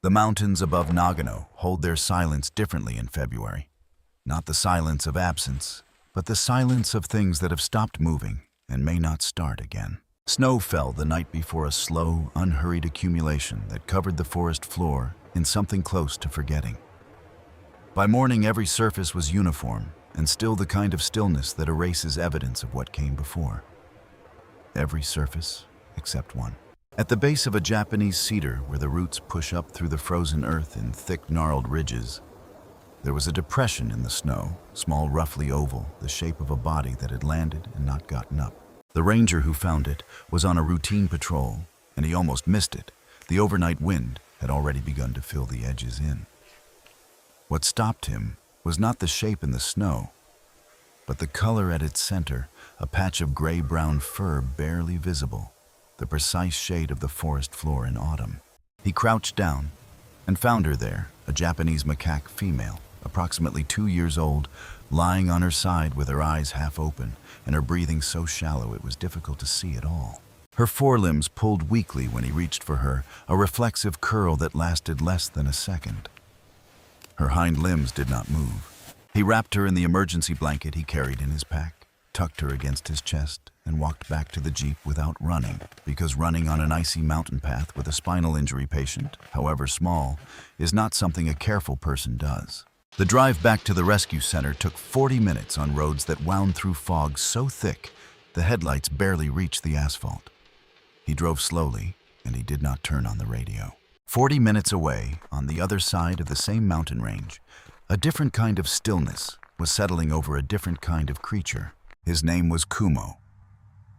The mountains above Nagano hold their silence differently in February. Not the silence of absence, but the silence of things that have stopped moving and may not start again. Snow fell the night before, a slow, unhurried accumulation that covered the forest floor in something close to forgetting. By morning, every surface was uniform and still, the kind of stillness that erases evidence of what came before. Every surface except one. At the base of a Japanese cedar, where the roots push up through the frozen earth in thick, gnarled ridges, there was a depression in the snow, small, roughly oval, the shape of a body that had landed and not gotten up. The ranger who found it was on a routine patrol, and he almost missed it. The overnight wind had already begun to fill the edges in. What stopped him was not the shape in the snow, but the color at its center, a patch of gray-brown fur barely visible, the precise shade of the forest floor in autumn. He crouched down and found her there, a Japanese macaque female, approximately 2 years old, lying on her side with her eyes half open and her breathing so shallow it was difficult to see at all. Her forelimbs pulled weakly when he reached for her, a reflexive curl that lasted less than a second. Her hind limbs did not move. He wrapped her in the emergency blanket he carried in his pack, tucked her against his chest, and walked back to the jeep without running, because running on an icy mountain path with a spinal injury patient, however small, is not something a careful person does. The drive back to the rescue center took 40 minutes on roads that wound through fog so thick the headlights barely reached the asphalt. He drove slowly, and he did not turn on the radio. 40 minutes away, on the other side of the same mountain range, a different kind of stillness was settling over a different kind of creature. His name was Kumo,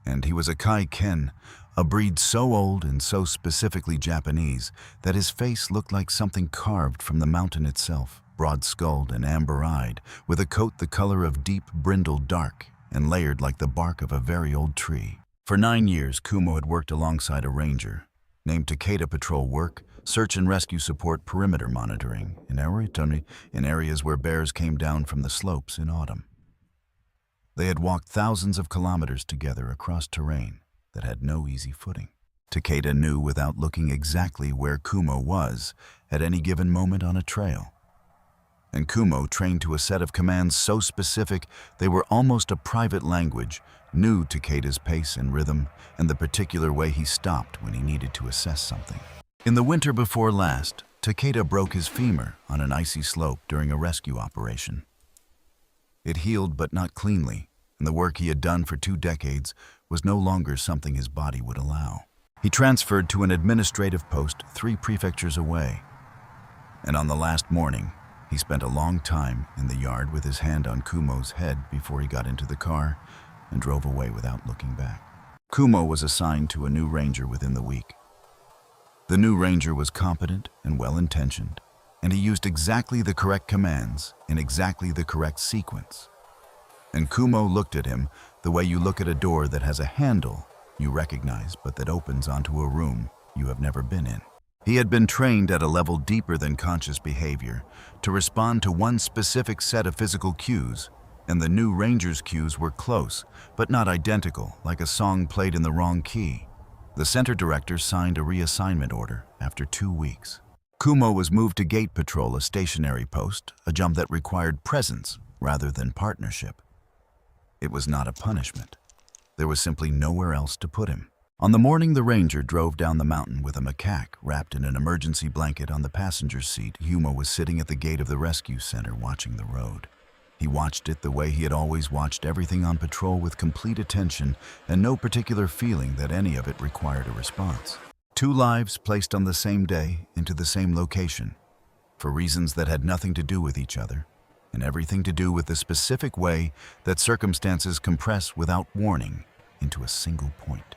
and he was a Kai-Ken, a breed so old and so specifically Japanese that his face looked like something carved from the mountain itself, broad-skulled and amber-eyed, with a coat the color of deep brindled dark and layered like the bark of a very old tree. For 9 years, Kumo had worked alongside a ranger, named Takeda Patrol Work, Search and Rescue Support, Perimeter Monitoring, in areas where bears came down from the slopes in autumn. They had walked thousands of kilometers together across terrain that had no easy footing. Takeda knew without looking exactly where Kumo was at any given moment on a trail. And Kumo, trained to a set of commands so specific they were almost a private language, knew Takeda's pace and rhythm and the particular way he stopped when he needed to assess something. In the winter before last, Takeda broke his femur on an icy slope during a rescue operation. It healed but not cleanly, and the work he had done for 2 decades was no longer something his body would allow. He transferred to an administrative post 3 prefectures away, and on the last morning, he spent a long time in the yard with his hand on Kumo's head before he got into the car and drove away without looking back. Kumo was assigned to a new ranger within the week. The new ranger was competent and well-intentioned, and he used exactly the correct commands in exactly the correct sequence. And Kumo looked at him the way you look at a door that has a handle you recognize but that opens onto a room you have never been in. He had been trained at a level deeper than conscious behavior to respond to one specific set of physical cues, and the new ranger's cues were close but not identical, like a song played in the wrong key. The center director signed a reassignment order after 2 weeks. Kumo was moved to Gate Patrol, a stationary post, a jump that required presence rather than partnership. It was not a punishment. There was simply nowhere else to put him. On the morning the ranger drove down the mountain with a macaque wrapped in an emergency blanket on the passenger seat, Kumo was sitting at the gate of the rescue center watching the road. He watched it the way he had always watched everything on patrol, with complete attention and no particular feeling that any of it required a response. 2 lives placed on the same day into the same location, for reasons that had nothing to do with each other, and everything to do with the specific way that circumstances compress without warning into a single point.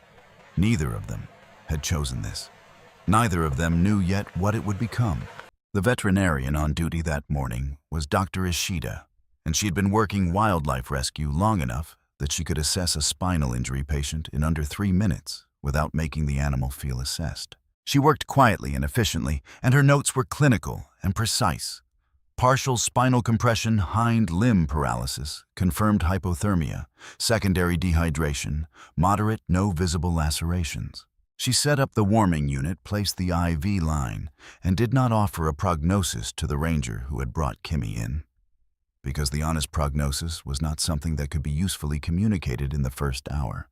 Neither of them had chosen this. Neither of them knew yet what it would become. The veterinarian on duty that morning was Dr. Ishida, and she had been working wildlife rescue long enough that she could assess a spinal injury patient in under 3 minutes without making the animal feel assessed. She worked quietly and efficiently, and her notes were clinical and precise. Partial spinal compression, hind limb paralysis, confirmed hypothermia, secondary dehydration, moderate, no visible lacerations. She set up the warming unit, placed the IV line, and did not offer a prognosis to the ranger who had brought Kimmy in, because the honest prognosis was not something that could be usefully communicated in the first hour.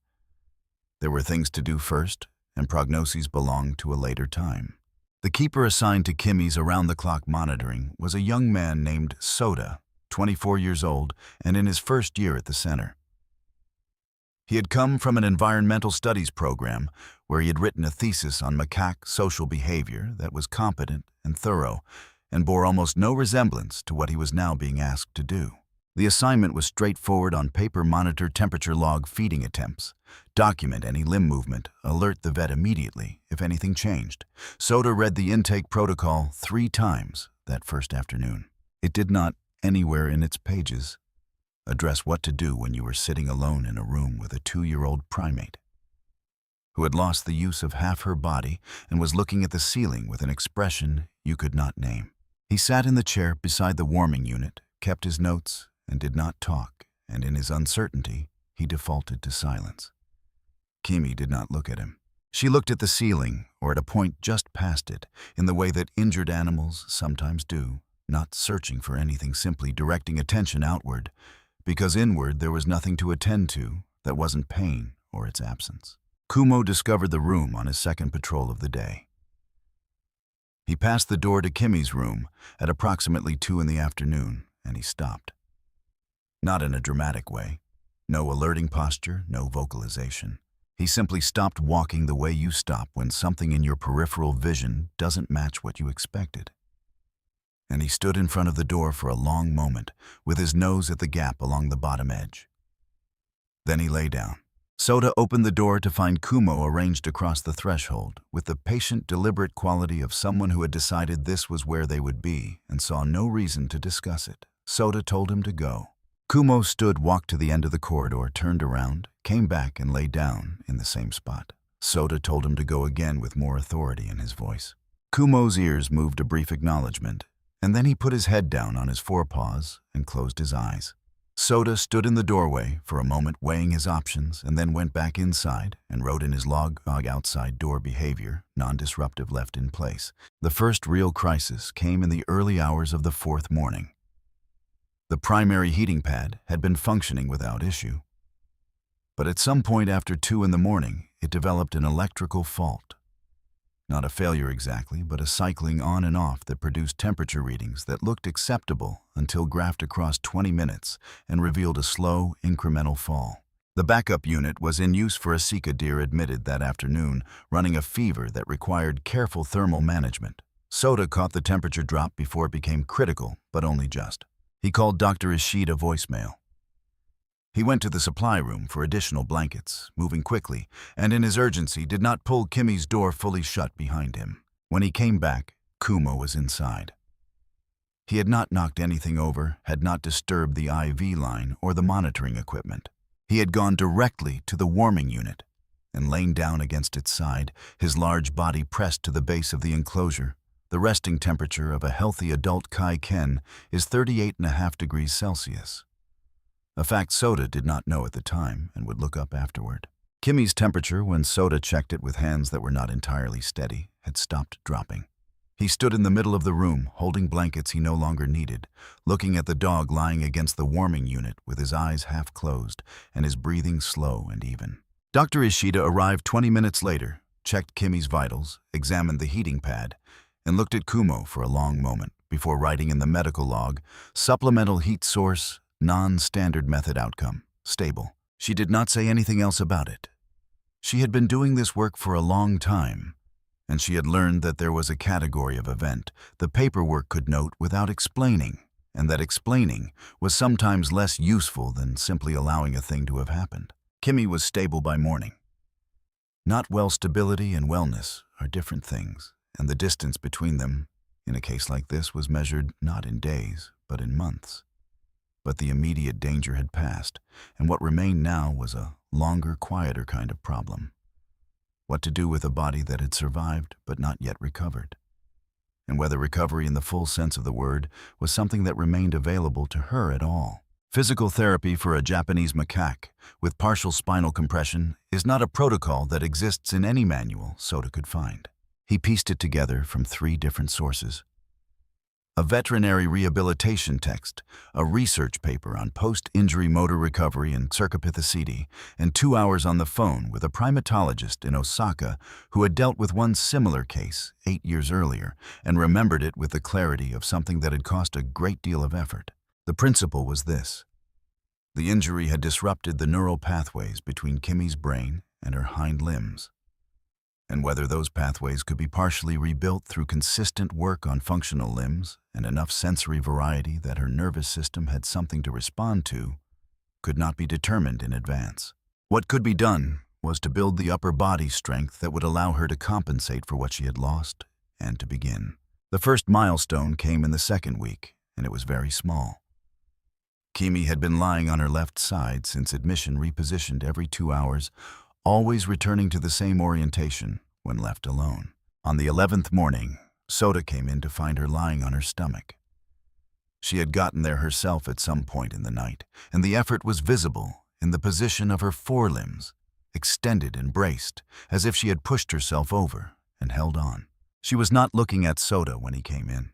There were things to do first, and prognoses belonged to a later time. The keeper assigned to Kimmy's around-the-clock monitoring was a young man named Soda, 24 years old, and in his first year at the center. He had come from an environmental studies program where he had written a thesis on macaque social behavior that was competent and thorough and bore almost no resemblance to what he was now being asked to do. The assignment was straightforward: on paper monitor temperature log feeding attempts, document any limb movement, alert the vet immediately if anything changed. Soda read the intake protocol 3 times that first afternoon. It did not, anywhere in its pages, address what to do when you were sitting alone in a room with a 2-year-old primate who had lost the use of half her body and was looking at the ceiling with an expression you could not name. He sat in the chair beside the warming unit, kept his notes, and did not talk, and in his uncertainty, he defaulted to silence. Kimi did not look at him. She looked at the ceiling, or at a point just past it, in the way that injured animals sometimes do, not searching for anything, simply directing attention outward, because inward there was nothing to attend to that wasn't pain or its absence. Kumo discovered the room on his second patrol of the day. He passed the door to Kimmy's room at approximately 2 in the afternoon, and he stopped. Not in a dramatic way. No alerting posture, no vocalization. He simply stopped walking the way you stop when something in your peripheral vision doesn't match what you expected. And he stood in front of the door for a long moment, with his nose at the gap along the bottom edge. Then he lay down. Soda opened the door to find Kumo arranged across the threshold, with the patient, deliberate quality of someone who had decided this was where they would be and saw no reason to discuss it. Soda told him to go. Kumo stood, walked to the end of the corridor, turned around, came back and lay down in the same spot. Soda told him to go again with more authority in his voice. Kumo's ears moved a brief acknowledgement, and then he put his head down on his forepaws and closed his eyes. Soda stood in the doorway for a moment, weighing his options, and then went back inside and wrote in his log outside door behavior, non-disruptive, left in place. The first real crisis came in the early hours of the 4th morning. The primary heating pad had been functioning without issue. But at some point after 2 in the morning, it developed an electrical fault. Not a failure exactly, but a cycling on and off that produced temperature readings that looked acceptable until graphed across 20 minutes and revealed a slow, incremental fall. The backup unit was in use for a Sika deer admitted that afternoon, running a fever that required careful thermal management. Soda caught the temperature drop before it became critical, but only just. He called Dr. Ishida voicemail. He went to the supply room for additional blankets, moving quickly, and in his urgency did not pull Kimmy's door fully shut behind him. When he came back, Kumo was inside. He had not knocked anything over, had not disturbed the IV line or the monitoring equipment. He had gone directly to the warming unit and lain down against its side, his large body pressed to the base of the enclosure. The resting temperature of a healthy adult Kai Ken is 38.5 degrees Celsius. A fact Soda did not know at the time and would look up afterward. Kimmy's temperature, when Soda checked it with hands that were not entirely steady, had stopped dropping. He stood in the middle of the room, holding blankets he no longer needed, looking at the dog lying against the warming unit with his eyes half closed and his breathing slow and even. Dr. Ishida arrived 20 minutes later, checked Kimmy's vitals, examined the heating pad, and looked at Kumo for a long moment before writing in the medical log, supplemental heat source, non-standard method outcome, stable. She did not say anything else about it. She had been doing this work for a long time, and she had learned that there was a category of event the paperwork could note without explaining, and that explaining was sometimes less useful than simply allowing a thing to have happened. Kimmy was stable by morning. Not well, stability and wellness are different things, and the distance between them, in a case like this, was measured not in days, but in months. But the immediate danger had passed, and what remained now was a longer, quieter kind of problem. What to do with a body that had survived but not yet recovered, and whether recovery in the full sense of the word was something that remained available to her at all. Physical therapy for a Japanese macaque with partial spinal compression is not a protocol that exists in any manual Soda could find. He pieced it together from 3 different sources: a veterinary rehabilitation text, a research paper on post-injury motor recovery and cercopithecity, and 2 hours on the phone with a primatologist in Osaka who had dealt with one similar case 8 years earlier and remembered it with the clarity of something that had cost a great deal of effort. The principle was this: the injury had disrupted the neural pathways between Kimmy's brain and her hind limbs, and whether those pathways could be partially rebuilt through consistent work on functional limbs and enough sensory variety that her nervous system had something to respond to could not be determined in advance. What could be done was to build the upper body strength that would allow her to compensate for what she had lost and to begin. The first milestone came in the 2nd week, and it was very small. Kimi had been lying on her left side since admission, repositioned every 2 hours, always returning to the same orientation when left alone. On the 11th morning, Soda came in to find her lying on her stomach. She had gotten there herself at some point in the night, and the effort was visible in the position of her forelimbs, extended and braced, as if she had pushed herself over and held on. She was not looking at Soda when he came in.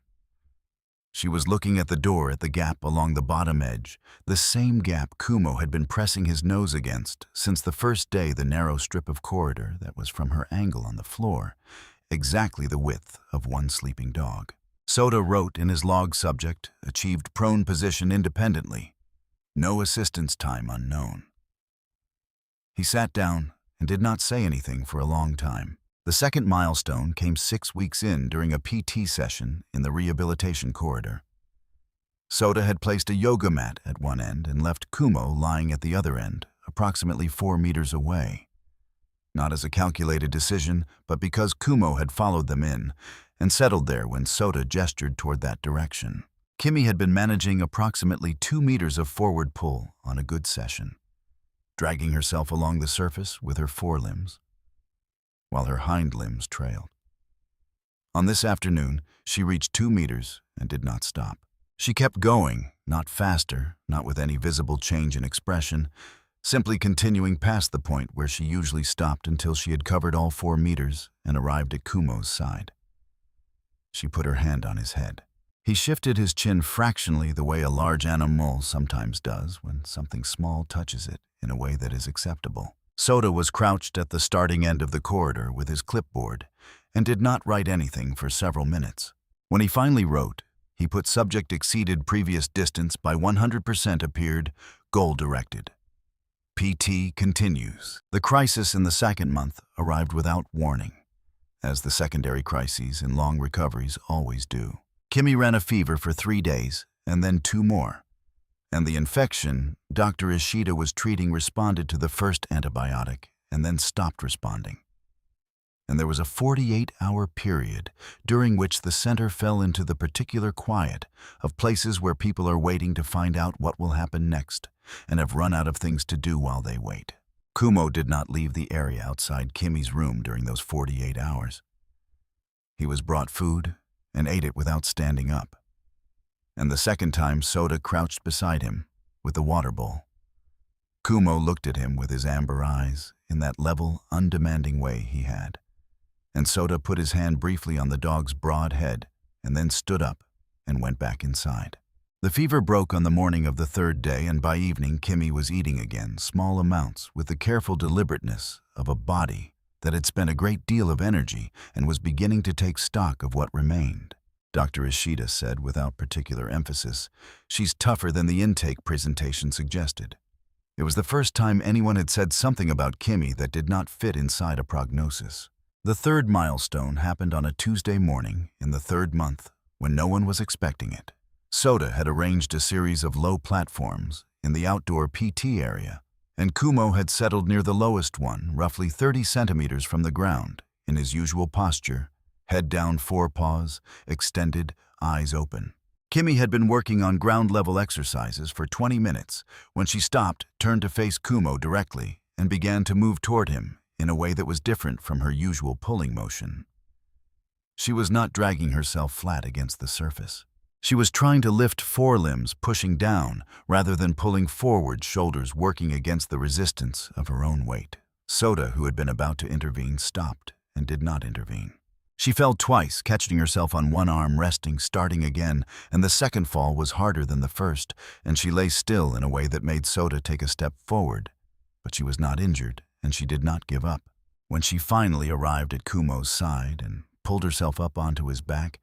She was looking at the door at the gap along the bottom edge, the same gap Kumo had been pressing his nose against since the first day, the narrow strip of corridor that was from her angle on the floor, exactly the width of one sleeping dog. Soda wrote in his log subject, achieved prone position independently. No assistance time unknown. He sat down and did not say anything for a long time. The second milestone came 6 weeks in during a PT session in the rehabilitation corridor. Soda had placed a yoga mat at one end and left Kumo lying at the other end, approximately 4 meters away. Not as a calculated decision, but because Kumo had followed them in and settled there when Soda gestured toward that direction. Kimmy had been managing approximately 2 meters of forward pull on a good session, dragging herself along the surface with her forelimbs, while her hind limbs trailed. On this afternoon, she reached 2 meters and did not stop. She kept going, not faster, not with any visible change in expression, simply continuing past the point where she usually stopped until she had covered all 4 meters and arrived at Kumo's side. She put her hand on his head. He shifted his chin fractionally the way a large animal sometimes does when something small touches it in a way that is acceptable. Soda was crouched at the starting end of the corridor with his clipboard and did not write anything for several minutes. When he finally wrote, he put subject exceeded previous distance by 100% appeared, goal directed. PT continues. The crisis in the 2nd month arrived without warning, as the secondary crises in long recoveries always do. Kimmy ran a fever for 3 days and then 2 more. And the infection Dr. Ishida was treating responded to the first antibiotic and then stopped responding. And there was a 48-hour period during which the center fell into the particular quiet of places where people are waiting to find out what will happen next and have run out of things to do while they wait. Kumo did not leave the area outside Kimmy's room during those 48 hours. He was brought food and ate it without standing up. And the second time, Soda crouched beside him with the water bowl. Kumo looked at him with his amber eyes in that level, undemanding way he had. And Soda put his hand briefly on the dog's broad head and then stood up and went back inside. The fever broke on the morning of the 3rd day, and by evening Kimmy was eating again, small amounts, with the careful deliberateness of a body that had spent a great deal of energy and was beginning to take stock of what remained. Dr. Ishida said without particular emphasis, "She's tougher than the intake presentation suggested." It was the first time anyone had said something about Kimmy that did not fit inside a prognosis. The 3rd milestone happened on a Tuesday morning in the 3rd month when no one was expecting it. Soda had arranged a series of low platforms in the outdoor PT area, and Kumo had settled near the lowest one, roughly 30 centimeters from the ground, in his usual posture, head down, forepaws extended, eyes open. Kimmy had been working on ground-level exercises for 20 minutes when she stopped, turned to face Kumo directly, and began to move toward him in a way that was different from her usual pulling motion. She was not dragging herself flat against the surface. She was trying to lift forelimbs, pushing down, rather than pulling forward, shoulders working against the resistance of her own weight. Soda, who had been about to intervene, stopped and did not intervene. She fell twice, catching herself on one arm, resting, starting again, and the second fall was harder than the first, and she lay still in a way that made Soda take a step forward. But she was not injured, and she did not give up. When she finally arrived at Kumo's side and pulled herself up onto his back,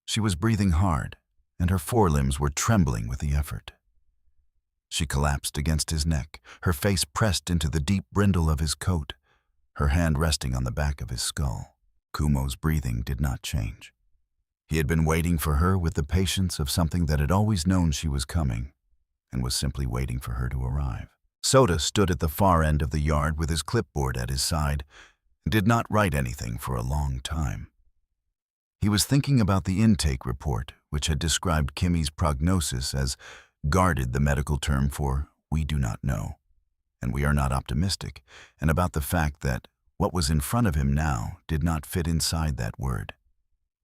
she was breathing hard, and her forelimbs were trembling with the effort. She collapsed against his neck, her face pressed into the deep brindle of his coat, her hand resting on the back of his skull. Kumo's breathing did not change. He had been waiting for her with the patience of something that had always known she was coming, and was simply waiting for her to arrive. Soda stood at the far end of the yard with his clipboard at his side, and did not write anything for a long time. He was thinking about the intake report, which had described Kimmy's prognosis as guarded, the medical term for "we do not know," and "we are not optimistic," and about the fact that what was in front of him now did not fit inside that word,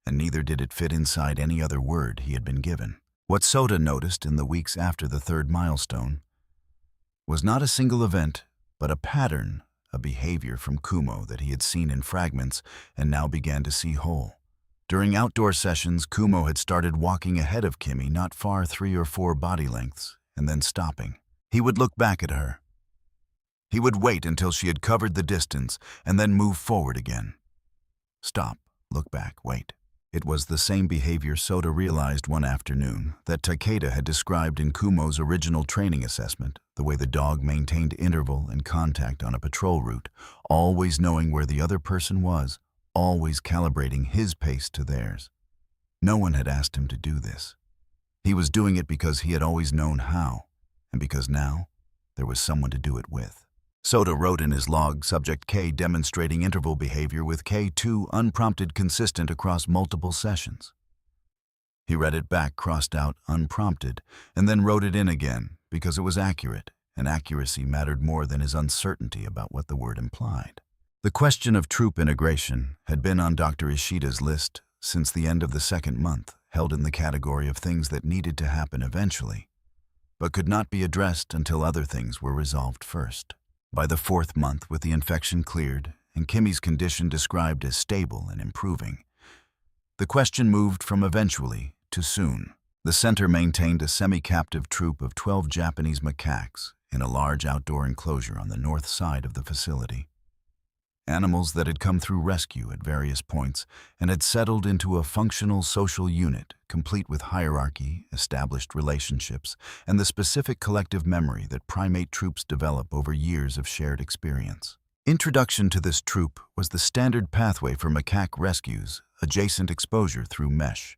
and neither did it fit inside any other word he had been given. What Soda noticed in the weeks after the third milestone was not a single event, but a pattern, a behavior from Kumo that he had seen in fragments and now began to see whole. During outdoor sessions, Kumo had started walking ahead of Kimmy, not far 3 or 4 body lengths, and then stopping. He would look back at her. He would wait until she had covered the distance, and then move forward again. Stop, look back, wait. It was the same behavior Soda realized one afternoon that Takeda had described in Kumo's original training assessment, the way the dog maintained interval and contact on a patrol route, always knowing where the other person was, always calibrating his pace to theirs. No one had asked him to do this. He was doing it because he had always known how, and because now there was someone to do it with. Soda wrote in his log subject K demonstrating interval behavior with K2 unprompted consistent across multiple sessions. He read it back, crossed out unprompted, and then wrote it in again because it was accurate, and accuracy mattered more than his uncertainty about what the word implied. The question of troop integration had been on Dr. Ishida's list since the end of the second month, held in the category of things that needed to happen eventually, but could not be addressed until other things were resolved first. By the 4th month, with the infection cleared and Kimmy's condition described as stable and improving, the question moved from eventually to soon. The center maintained a semi-captive troop of 12 Japanese macaques in a large outdoor enclosure on the north side of the facility. Animals that had come through rescue at various points and had settled into a functional social unit, complete with hierarchy, established relationships, and the specific collective memory that primate troops develop over years of shared experience. Introduction to this troop was the standard pathway for macaque rescues, adjacent exposure through mesh.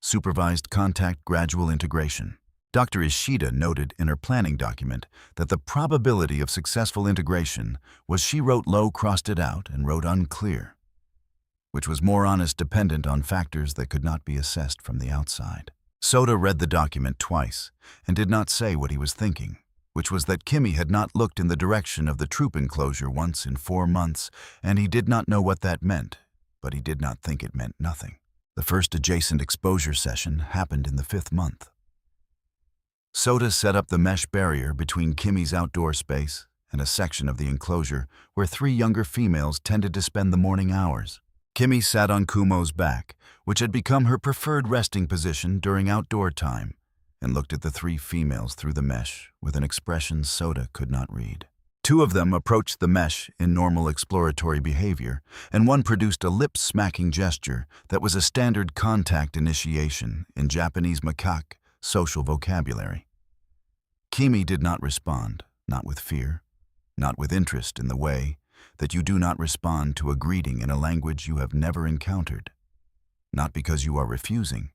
Supervised contact, gradual integration. Dr. Ishida noted in her planning document that the probability of successful integration was, she wrote low, crossed it out, and wrote unclear, which was more honest, dependent on factors that could not be assessed from the outside. Soda read the document twice and did not say what he was thinking, which was that Kimmy had not looked in the direction of the troop enclosure once in 4 months, and he did not know what that meant, but he did not think it meant nothing. The first adjacent exposure session happened in the 5th month. Soda set up the mesh barrier between Kimmy's outdoor space and a section of the enclosure where 3 younger females tended to spend the morning hours. Kimmy sat on Kumo's back, which had become her preferred resting position during outdoor time, and looked at the 3 females through the mesh with an expression Soda could not read. 2 of them approached the mesh in normal exploratory behavior, and one produced a lip-smacking gesture that was a standard contact initiation in Japanese macaque social vocabulary. Kimi did not respond, not with fear, not with interest, in the way that you do not respond to a greeting in a language you have never encountered, not because you are refusing,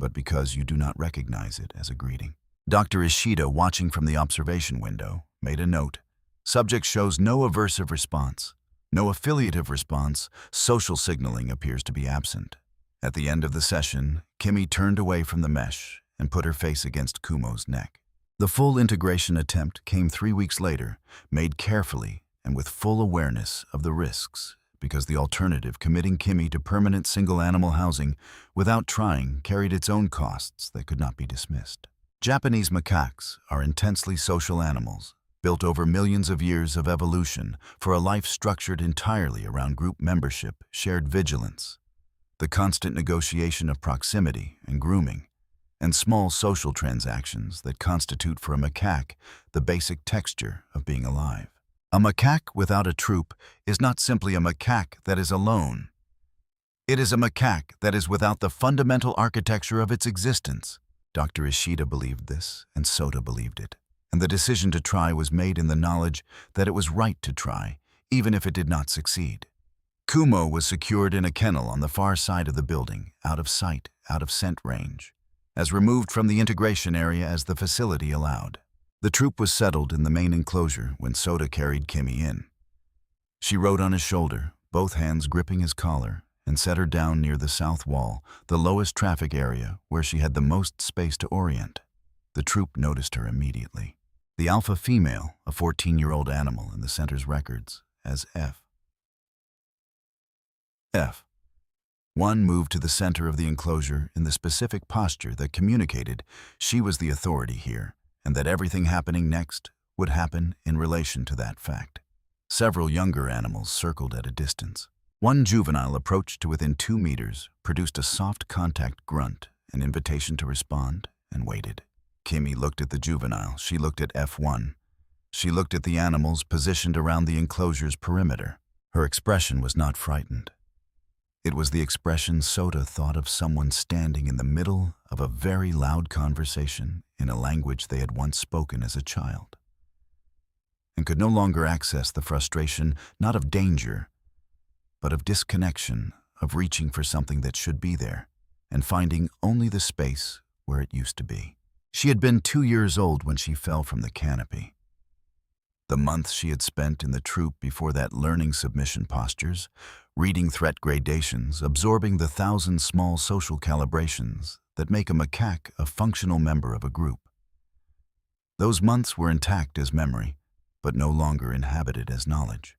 but because you do not recognize it as a greeting. Dr. Ishida, watching from the observation window, made a note. Subject shows no aversive response, no affiliative response. Social signaling appears to be absent. At the end of the session, Kimmy turned away from the mesh and put her face against Kumo's neck. The full integration attempt came 3 weeks later, made carefully and with full awareness of the risks, because the alternative, committing Kimmy to permanent single-animal housing without trying, carried its own costs that could not be dismissed. Japanese macaques are intensely social animals, built over millions of years of evolution for a life structured entirely around group membership, shared vigilance, the constant negotiation of proximity and grooming, and small social transactions that constitute for a macaque the basic texture of being alive. A macaque without a troop is not simply a macaque that is alone. It is a macaque that is without the fundamental architecture of its existence. Dr. Ishida believed this, and Sota believed it, and the decision to try was made in the knowledge that it was right to try, even if it did not succeed. Kumo was secured in a kennel on the far side of the building, out of sight, out of scent range, as removed from the integration area as the facility allowed. The troop was settled in the main enclosure when Sota carried Kimmy in. She rode on his shoulder, both hands gripping his collar, and set her down near the south wall, the lowest traffic area where she had the most space to orient. The troop noticed her immediately. The alpha female, a 14-year-old animal in the center's records, as F1 moved to the center of the enclosure in the specific posture that communicated she was the authority here, and that everything happening next would happen in relation to that fact. Several younger animals circled at a distance. One juvenile approached to within 2 meters, produced a soft contact grunt, an invitation to respond, and waited. Kimmy looked at the juvenile. She looked at F1. She looked at the animals positioned around the enclosure's perimeter. Her expression was not frightened. It was the expression Sota thought of someone standing in the middle of a very loud conversation in a language they had once spoken as a child, and could no longer access the frustration not of danger, but of disconnection, of reaching for something that should be there, and finding only the space where it used to be. She had been 2 years old when she fell from the canopy. The months she had spent in the troop before that learning submission postures, reading threat gradations, absorbing the 1,000 small social calibrations that make a macaque a functional member of a group. Those months were intact as memory, but no longer inhabited as knowledge.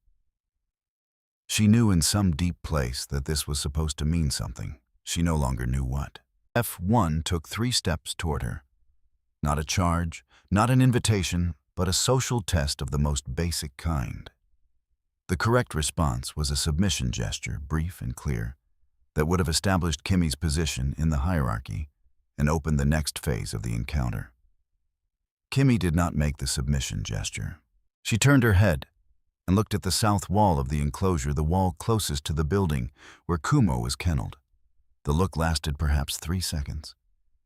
She knew in some deep place that this was supposed to mean something. She no longer knew what. F1 took 3 steps toward her. Not a charge, not an invitation, but a social test of the most basic kind. The correct response was a submission gesture, brief and clear, that would have established Kimmy's position in the hierarchy and opened the next phase of the encounter. Kimmy did not make the submission gesture. She turned her head and looked at the south wall of the enclosure, the wall closest to the building where Kumo was kenneled. The look lasted perhaps 3 seconds.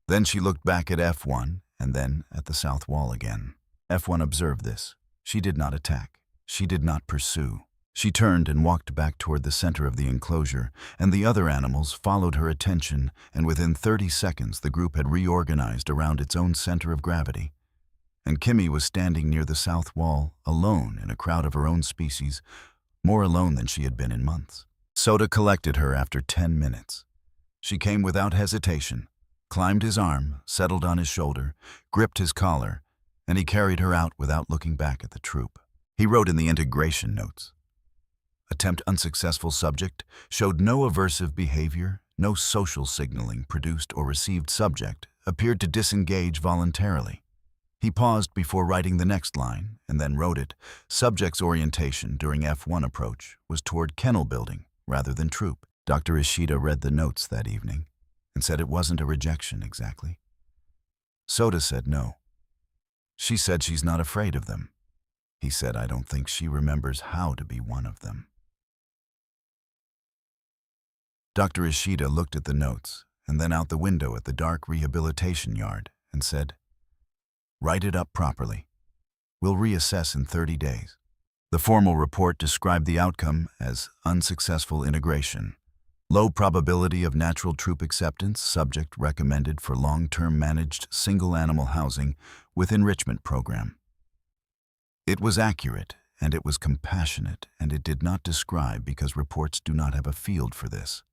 Then she looked back at F1 and then at the south wall again. F1 observed this. She did not attack. She did not pursue. She turned and walked back toward the center of the enclosure, and the other animals followed her attention, and within 30 seconds the group had reorganized around its own center of gravity. And Kimmy was standing near the south wall, alone in a crowd of her own species, more alone than she had been in months. Sota collected her after 10 minutes. She came without hesitation, climbed his arm, settled on his shoulder, gripped his collar, and he carried her out without looking back at the troop. He wrote in the integration notes, "Attempt unsuccessful. Subject showed no aversive behavior, no social signaling produced or received. Subject appeared to disengage voluntarily." He paused before writing the next line, and then wrote it. Subject's orientation during F1 approach was toward kennel building rather than troop. Dr. Ishida read the notes that evening and said it wasn't a rejection exactly. Sota said no. She said she's not afraid of them. He said, I don't think she remembers how to be one of them. Dr. Ishida looked at the notes and then out the window at the dark rehabilitation yard and said, "Write it up properly. We'll reassess in 30 days. The formal report described the outcome as unsuccessful integration. Low probability of natural troop acceptance, subject recommended for long-term managed single-animal housing with enrichment program. It was accurate, and it was compassionate, and it did not describe because reports do not have a field for this.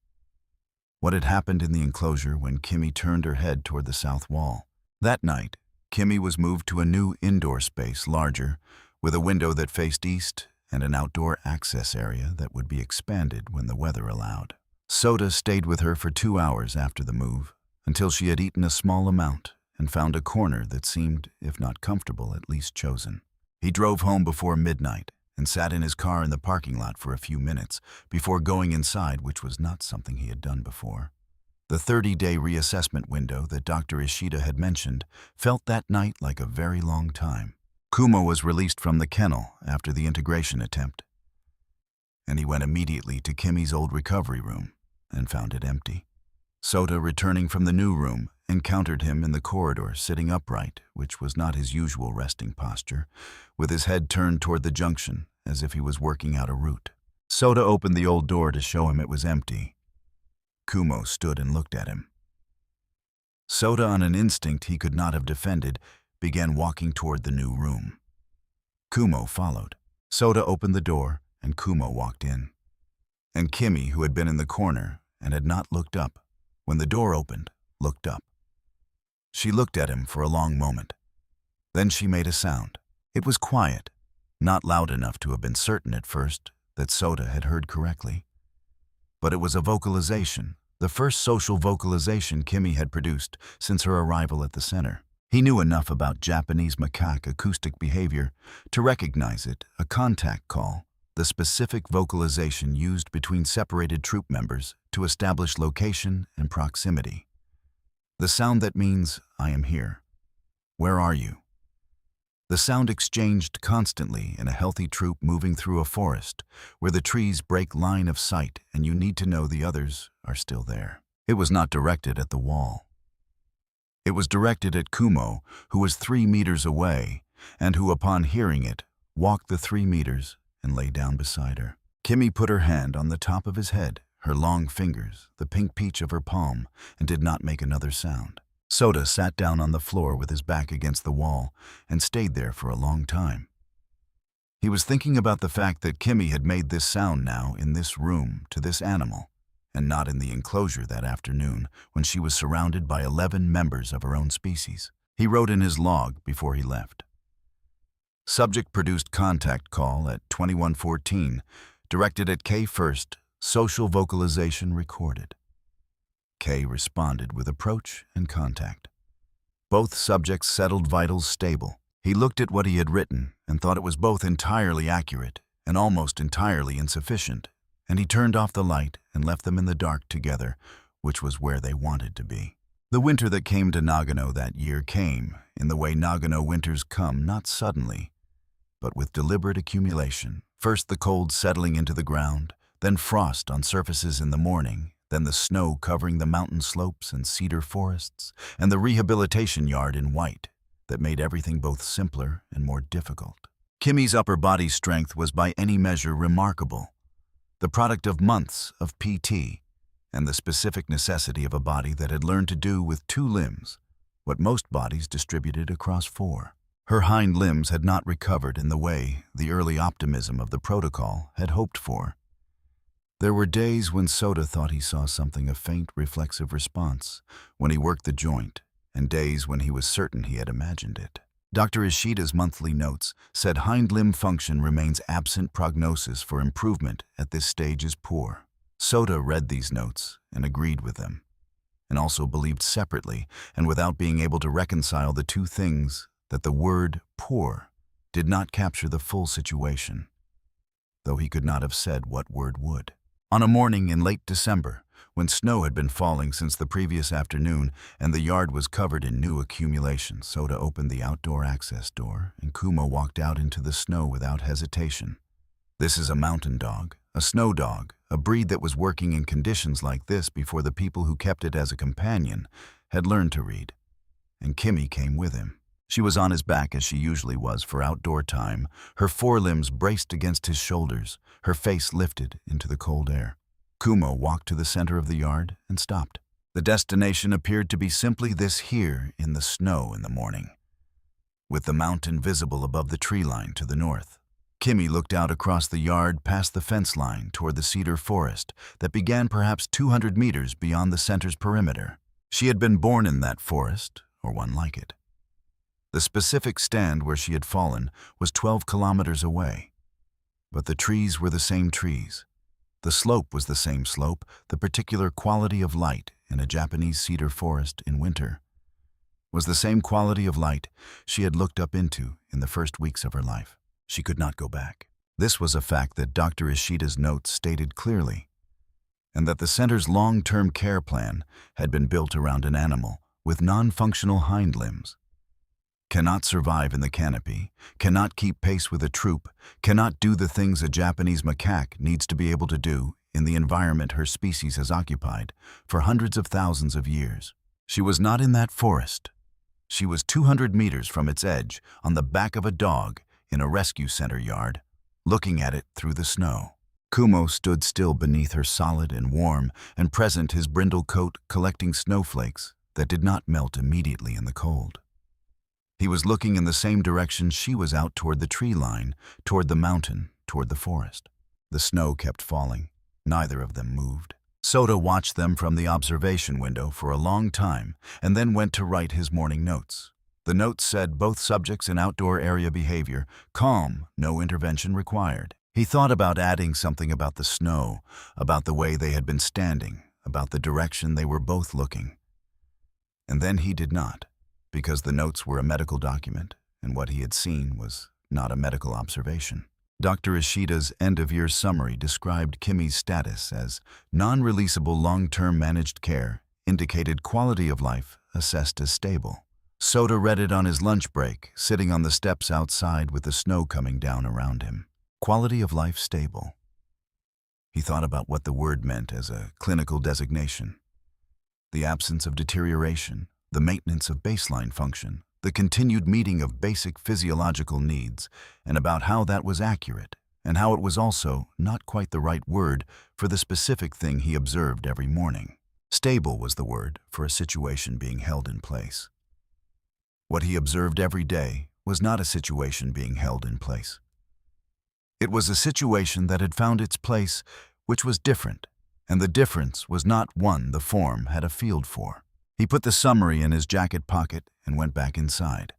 What had happened in the enclosure when Kimmy turned her head toward the south wall. That night, Kimmy was moved to a new indoor space, larger, with a window that faced east and an outdoor access area that would be expanded when the weather allowed. Soda stayed with her for 2 hours after the move, until she had eaten a small amount and found a corner that seemed, if not comfortable, at least chosen. He drove home before midnight and sat in his car in the parking lot for a few minutes before going inside, which was not something he had done before. The 30-day reassessment window that Dr. Ishida had mentioned felt that night like a very long time. Kumo was released from the kennel after the integration attempt, and he went immediately to Kimmy's old recovery room and found it empty. Soda, returning from the new room, encountered him in the corridor sitting upright, which was not his usual resting posture, with his head turned toward the junction as if he was working out a route. Soda opened the old door to show him it was empty. Kumo stood and looked at him. Soda, on an instinct he could not have defended, began walking toward the new room. Kumo followed. Soda opened the door, and Kumo walked in. And Kimmy, who had been in the corner and had not looked up, when the door opened, looked up. She looked at him for a long moment. Then she made a sound. It was quiet, not loud enough to have been certain at first that Soda had heard correctly. But it was a vocalization, the first social vocalization Kimmy had produced since her arrival at the center. He knew enough about Japanese macaque acoustic behavior to recognize it, a contact call, the specific vocalization used between separated troop members to establish location and proximity. The sound that means, "I am here. Where are you?" The sound exchanged constantly in a healthy troop moving through a forest where the trees break line of sight and you need to know the others are still there. It was not directed at the wall. It was directed at Kumo, who was 3 meters away and who, upon hearing it, walked the 3 meters and lay down beside her. Kimmy put her hand on the top of his head, her long fingers, the pink peach of her palm, and did not make another sound. Soda sat down on the floor with his back against the wall and stayed there for a long time. He was thinking about the fact that Kimmy had made this sound now in this room to this animal, and not in the enclosure that afternoon when she was surrounded by 11 members of her own species. He wrote in his log before he left. Subject produced contact call at 2114, directed at K first, social vocalization recorded. K responded with approach and contact. Both subjects settled vitals stable. He looked at what he had written and thought it was both entirely accurate and almost entirely insufficient, and he turned off the light and left them in the dark together, which was where they wanted to be. The winter that came to Nagano that year came in the way Nagano winters come, not suddenly, but with deliberate accumulation. First the cold settling into the ground, then frost on surfaces in the morning, then the snow covering the mountain slopes and cedar forests, and the rehabilitation yard in white that made everything both simpler and more difficult. Kimmy's upper body strength was by any measure remarkable, the product of months of PT and the specific necessity of a body that had learned to do with 2 limbs what most bodies distributed across 4. Her hind limbs had not recovered in the way the early optimism of the protocol had hoped for. There were days when Soda thought he saw something, a faint reflexive response, when he worked the joint, and days when he was certain he had imagined it. Dr. Ishida's monthly notes said hind limb function remains absent, prognosis for improvement at this stage is poor. Soda read these notes and agreed with them, and also believed separately and without being able to reconcile the two things that the word poor did not capture the full situation, though he could not have said what word would. On a morning in late December, when snow had been falling since the previous afternoon and the yard was covered in new accumulation, Soda opened the outdoor access door and Kumo walked out into the snow without hesitation. This is a mountain dog, a snow dog, a breed that was working in conditions like this before the people who kept it as a companion had learned to read, and Kimmy came with him. She was on his back as she usually was for outdoor time, her forelimbs braced against his shoulders, her face lifted into the cold air. Kumo walked to the center of the yard and stopped. The destination appeared to be simply this here in the snow in the morning, with the mountain visible above the tree line to the north. Kimmy looked out across the yard past the fence line toward the cedar forest that began perhaps 200 meters beyond the center's perimeter. She had been born in that forest, or one like it. The specific stand where she had fallen was 12 kilometers away. But the trees were the same trees. The slope was the same slope, the particular quality of light in a Japanese cedar forest in winter was the same quality of light she had looked up into in the first weeks of her life. She could not go back. This was a fact that Dr. Ishida's notes stated clearly, and that the center's long-term care plan had been built around an animal with non-functional hind limbs. Cannot survive in the canopy, cannot keep pace with a troop, cannot do the things a Japanese macaque needs to be able to do in the environment her species has occupied for hundreds of thousands of years. She was not in that forest. She was 200 meters from its edge on the back of a dog in a rescue center yard, looking at it through the snow. Kumo stood still beneath her, solid and warm, and present, his brindle coat collecting snowflakes that did not melt immediately in the cold. He was looking in the same direction she was, out toward the tree line, toward the mountain, toward the forest. The snow kept falling. Neither of them moved. Soda watched them from the observation window for a long time and then went to write his morning notes. The notes said both subjects in outdoor area behavior, calm, no intervention required. He thought about adding something about the snow, about the way they had been standing, about the direction they were both looking. And then he did not, because the notes were a medical document, and what he had seen was not a medical observation. Dr. Ishida's end-of-year summary described Kimmy's status as non-releasable long-term managed care, indicated quality of life assessed as stable. Soda read it on his lunch break, sitting on the steps outside with the snow coming down around him. Quality of life stable. He thought about what the word meant as a clinical designation. The absence of deterioration, the maintenance of baseline function, the continued meeting of basic physiological needs, and about how that was accurate, and how it was also not quite the right word for the specific thing he observed every morning. Stable was the word for a situation being held in place. What he observed every day was not a situation being held in place. It was a situation that had found its place, which was different, and the difference was not one the form had a field for. He put the summary in his jacket pocket and went back inside.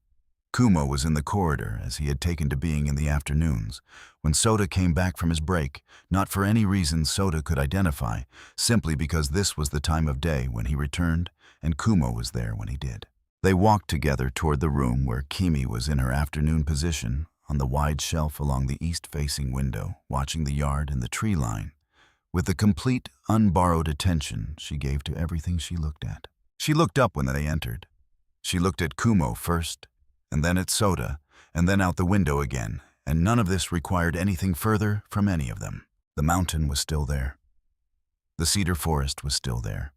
Kumo was in the corridor, as he had taken to being in the afternoons, when Soda came back from his break, not for any reason Soda could identify, simply because this was the time of day when he returned, and Kumo was there when he did. They walked together toward the room where Kimi was in her afternoon position, on the wide shelf along the east-facing window, watching the yard and the tree line, with the complete, unborrowed attention she gave to everything she looked at. She looked up when they entered. She looked at Kumo first, and then at Soda, and then out the window again, and none of this required anything further from any of them. The mountain was still there. The cedar forest was still there.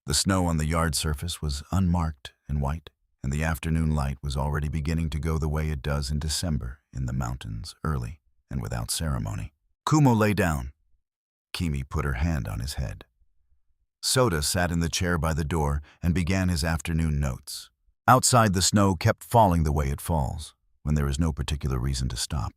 The snow on the yard surface was unmarked and white, and the afternoon light was already beginning to go the way it does in December in the mountains, early and without ceremony. Kumo lay down. Kimi put her hand on his head. Soda sat in the chair by the door and began his afternoon notes. Outside, the snow kept falling the way it falls, when there is no particular reason to stop.